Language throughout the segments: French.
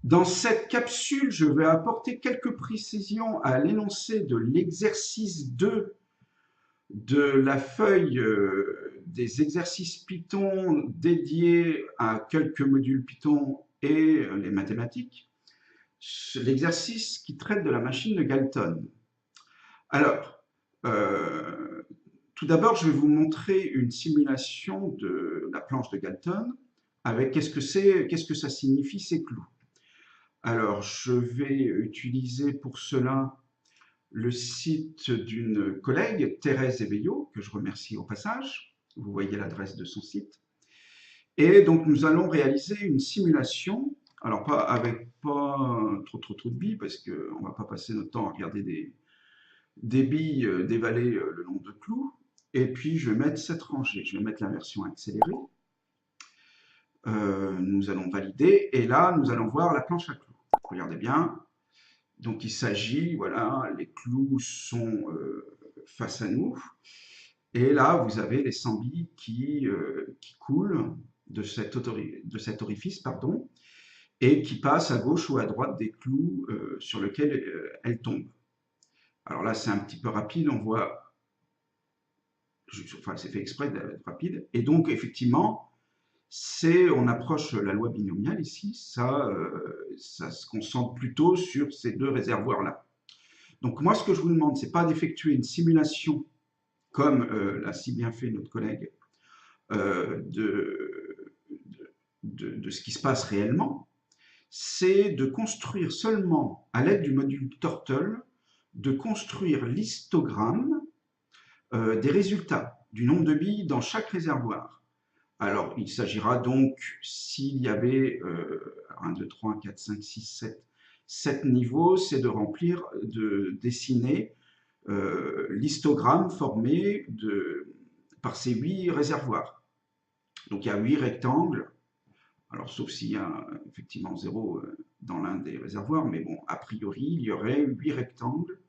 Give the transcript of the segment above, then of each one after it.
Dans cette capsule, je vais apporter quelques précisions à l'énoncé de l'exercice 2 de la feuille des exercices Python dédiés à quelques modules Python et les mathématiques. L'exercice qui traite de la machine de Galton. Alors, euh, tout d'abord, je vais vous montrer une simulation de la planche de Galton avec qu'est-ce que ça signifie ces clous. Alors, je vais utiliser pour cela le site d'une collègue, Thérèse Eveillot, que je remercie au passage. Vous voyez l'adresse de son site. Et donc, nous allons réaliser une simulation. Alors, pas avec pas trop de billes, parce qu'on ne va pas passer notre temps à regarder des billes dévaler le nombre de clous. Et puis, je vais mettre cette rangée. Je vais mettre la version accélérée. Nous allons valider. Et là, nous allons voir la planche à clous. Regardez bien. Donc il s'agit, voilà, les clous sont face à nous. Et là, vous avez les 100 billes qui coulent de cet orifice, pardon, et qui passent à gauche ou à droite des clous sur lesquels elles tombent. Alors là, c'est un petit peu rapide, on voit, enfin, c'est fait exprès d'être rapide. Et donc, effectivement, on approche la loi binomiale ici, ça se concentre plutôt sur ces deux réservoirs-là. Donc moi, ce que je vous demande, c'est pas d'effectuer une simulation comme l'a si bien fait notre collègue de ce qui se passe réellement, c'est de construire seulement, à l'aide du module Turtle, de construire l'histogramme des résultats, du nombre de billes dans chaque réservoir. Alors, il s'agira donc, s'il y avait 1, 2, 3, 4, 5, 6, 7, 7 niveaux, c'est de remplir, de dessiner l'histogramme formé par ces 8 réservoirs. Donc il y a 8 rectangles, alors sauf s'il y a effectivement 0 dans l'un des réservoirs, mais bon, a priori, il y aurait 8 rectangles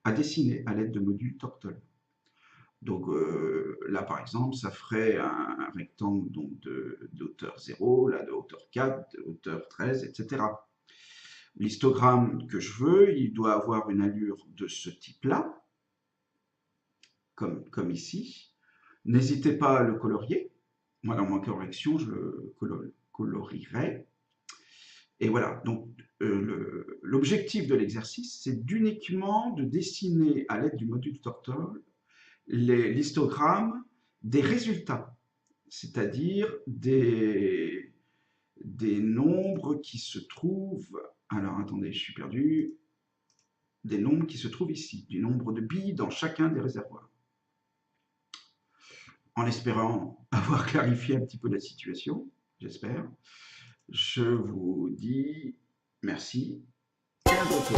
à dessiner à l'aide de module Turtle. Donc là, par exemple, ça ferait un rectangle donc, de hauteur 0, là de hauteur 4, de hauteur 13, etc. L'histogramme que je veux, il doit avoir une allure de ce type-là, comme ici. N'hésitez pas à le colorier. Moi, dans ma correction, je le colorierai. Et voilà, donc l'objectif de l'exercice, c'est uniquement de dessiner à l'aide du module Turtle l'histogramme des résultats, c'est-à-dire des nombres qui se trouvent, alors attendez, je suis perdu, des nombres qui se trouvent ici, du nombre de billes dans chacun des réservoirs. En espérant avoir clarifié un petit peu la situation, j'espère, je vous dis merci et à bientôt.